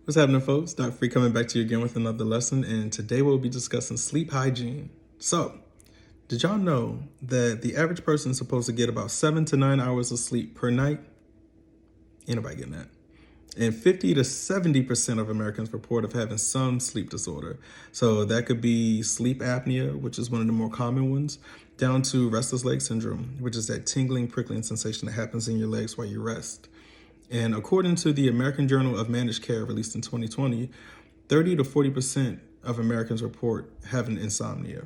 What's happening, folks? Doc Free coming back to you again with another lesson, and today we'll be discussing sleep hygiene. So, did y'all know that the average person is supposed to get about 7 to 9 hours of sleep per night? Ain't nobody getting that. And 50 to 70% of Americans report of having some sleep disorder. So that could be sleep apnea, which is one of the more common ones, down to restless leg syndrome, which is that tingling, prickling sensation that happens in your legs while you rest. And according to the American Journal of Managed Care, released in 2020, 30 to 40% of Americans report having insomnia.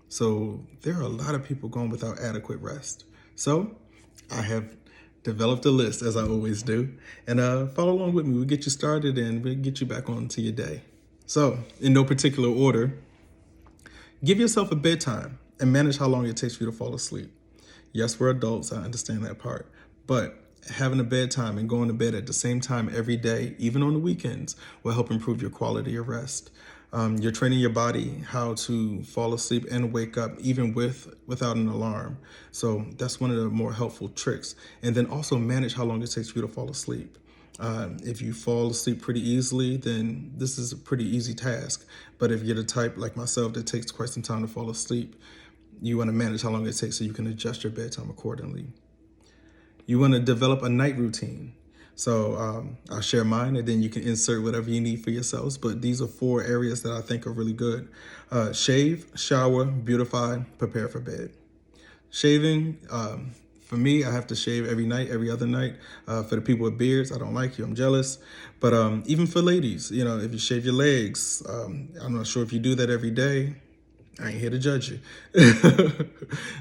So there are a lot of people going without adequate rest. So I have developed a list, as I always do, and follow along with me. We'll get you started and we'll get you back on to your day. So, in no particular order, give yourself a bedtime and manage how long it takes for you to fall asleep. Yes, we're adults, I understand that part, but having a bedtime and going to bed at the same time every day, even on the weekends, will help improve your quality of rest. You're training your body how to fall asleep and wake up even without an alarm. So that's one of the more helpful tricks. And then also manage how long it takes for you to fall asleep. If you fall asleep pretty easily, then this is a pretty easy task. But if you're the type like myself that takes quite some time to fall asleep, you want to manage how long it takes so you can adjust your bedtime accordingly. You want to develop a night routine. So I'll share mine and then you can insert whatever you need for yourselves. But these are 4 areas that I think are really good. Shave, shower, beautify, prepare for bed. Shaving, for me, I have to shave every night, every other night. For the people with beards, I don't like you, I'm jealous. But even for ladies, if you shave your legs, I'm not sure if you do that every day. I ain't here to judge you.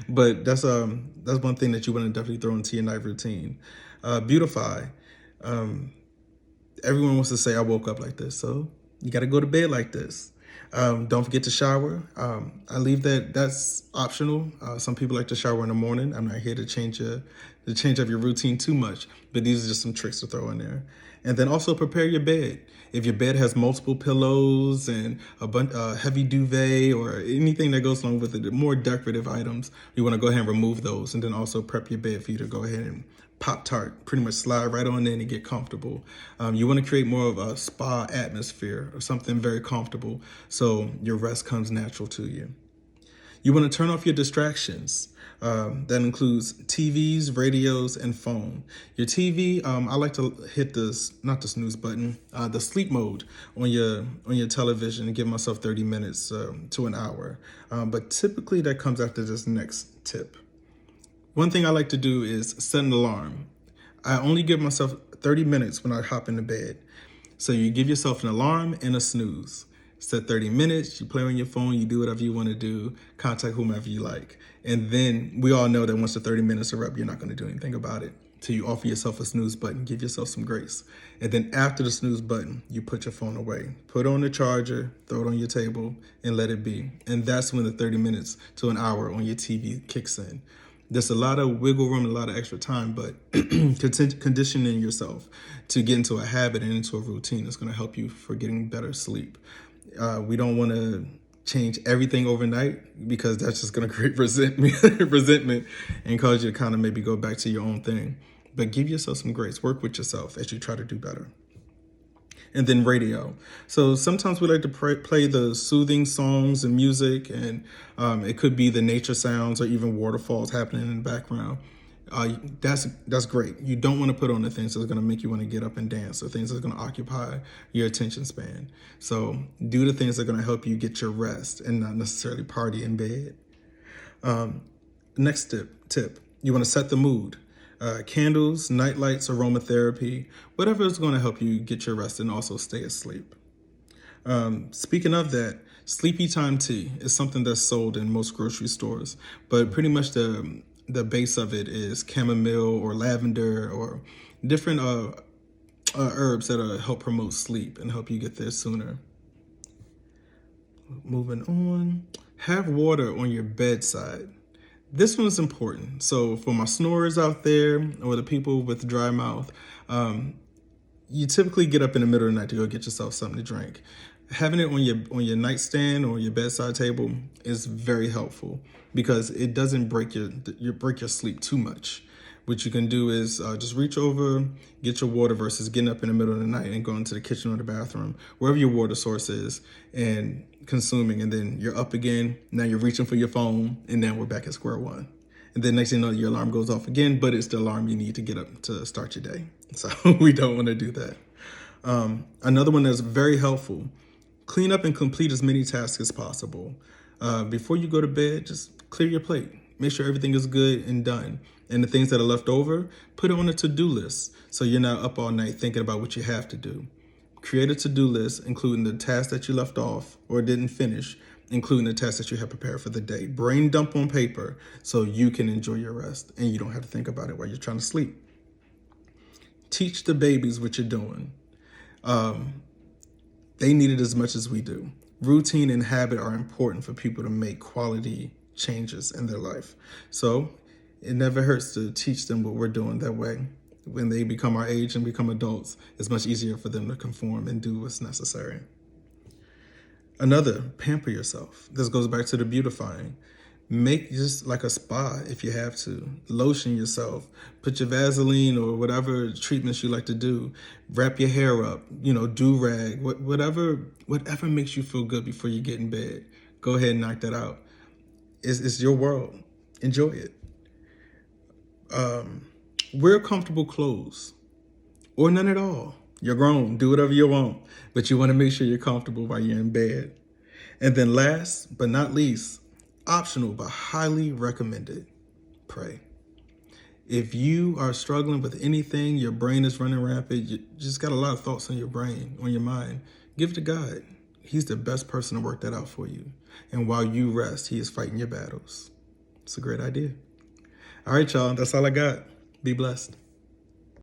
But that's one thing that you want to definitely throw into your night routine. Beautify. Everyone wants to say, I woke up like this. So you got to go to bed like this. Don't forget to shower. I leave that's optional. Some people like to shower in the morning. I'm not here to change up your routine too much, but these are just some tricks to throw in there. And then also prepare your bed. If your bed has multiple pillows and a heavy duvet or anything that goes along with it, more decorative items, you want to go ahead and remove those. And then also prep your bed for you to go ahead and Pop-Tart, pretty much slide right on in and get comfortable. You want to create more of a spa atmosphere or something very comfortable so your rest comes natural to you. You want to turn off your distractions. That includes TVs, radios, and phone. Your TV, I like to hit not the snooze button, the sleep mode on your television and give myself 30 minutes to an hour. But typically that comes after this next tip. One thing I like to do is set an alarm. I only give myself 30 minutes when I hop into bed. So you give yourself an alarm and a snooze. Set 30 minutes, you play on your phone, you do whatever you want to do, contact whomever you like. And then we all know that once the 30 minutes are up, you're not going to do anything about it. So you offer yourself a snooze button, give yourself some grace. And then after the snooze button, you put your phone away. Put on the charger, throw it on your table, and let it be. And that's when the 30 minutes to an hour on your TV kicks in. There's a lot of wiggle room and a lot of extra time, but conditioning yourself to get into a habit and into a routine is going to help you for getting better sleep. We don't want to change everything overnight because that's just going to create resentment and cause you to kind of maybe go back to your own thing. But give yourself some grace. Work with yourself as you try to do better. And then radio. So sometimes we like to play the soothing songs and music, and it could be the nature sounds or even waterfalls happening in the background. That's great. You don't want to put on the things that's going to make you want to get up and dance or things that's going to occupy your attention span. So do the things that are going to help you get your rest and not necessarily party in bed. Next tip, you want to set the mood. Candles, night lights, aromatherapy, whatever is going to help you get your rest and also stay asleep. Speaking of that, sleepy time tea is something that's sold in most grocery stores, but pretty much the base of it is chamomile or lavender or different herbs that help promote sleep and help you get there sooner. Moving on, have water on your bedside. This one is important. So for my snorers out there or the people with dry mouth, you typically get up in the middle of the night to go get yourself something to drink. Having it on your nightstand or your bedside table is very helpful because it doesn't break your sleep too much. what you can do is just reach over, get your water versus getting up in the middle of the night and going to the kitchen or the bathroom, wherever your water source is, and consuming. And then you're up again. Now you're reaching for your phone, and then we're back at square one. And then next thing you know, your alarm goes off again, but it's the alarm you need to get up to start your day. So we don't want to do that. Another one that's very helpful: clean up and complete as many tasks as possible. Before you go to bed, just clear your plate. Make sure everything is good and done. And the things that are left over, put it on a to-do list so you're not up all night thinking about what you have to do. Create a to-do list, including the tasks that you left off or didn't finish, including the tasks that you have prepared for the day. Brain dump on paper so you can enjoy your rest and you don't have to think about it while you're trying to sleep. Teach the babies what you're doing. They need it as much as we do. Routine and habit are important for people to make quality changes in their life. So it never hurts to teach them what we're doing. That way, when they become our age and become adults, it's much easier for them to conform and do what's necessary. Another, pamper yourself. This goes back to the beautifying. Make just like a spa if you have to. Lotion yourself. Put your Vaseline or whatever treatments you like to do. Wrap your hair up. Do-rag. Whatever makes you feel good before you get in bed. Go ahead and knock that out. It's your world. Enjoy it. Wear comfortable clothes. Or none at all. You're grown. Do whatever you want. But you want to make sure you're comfortable while you're in bed. And then last but not least, optional but highly recommended, pray. If you are struggling with anything, your brain is running rampant, you just got a lot of thoughts on your brain, on your mind, give it to God. He's the best person to work that out for you. And while you rest, he is fighting your battles. It's a great idea. All right, y'all, that's all I got. Be blessed.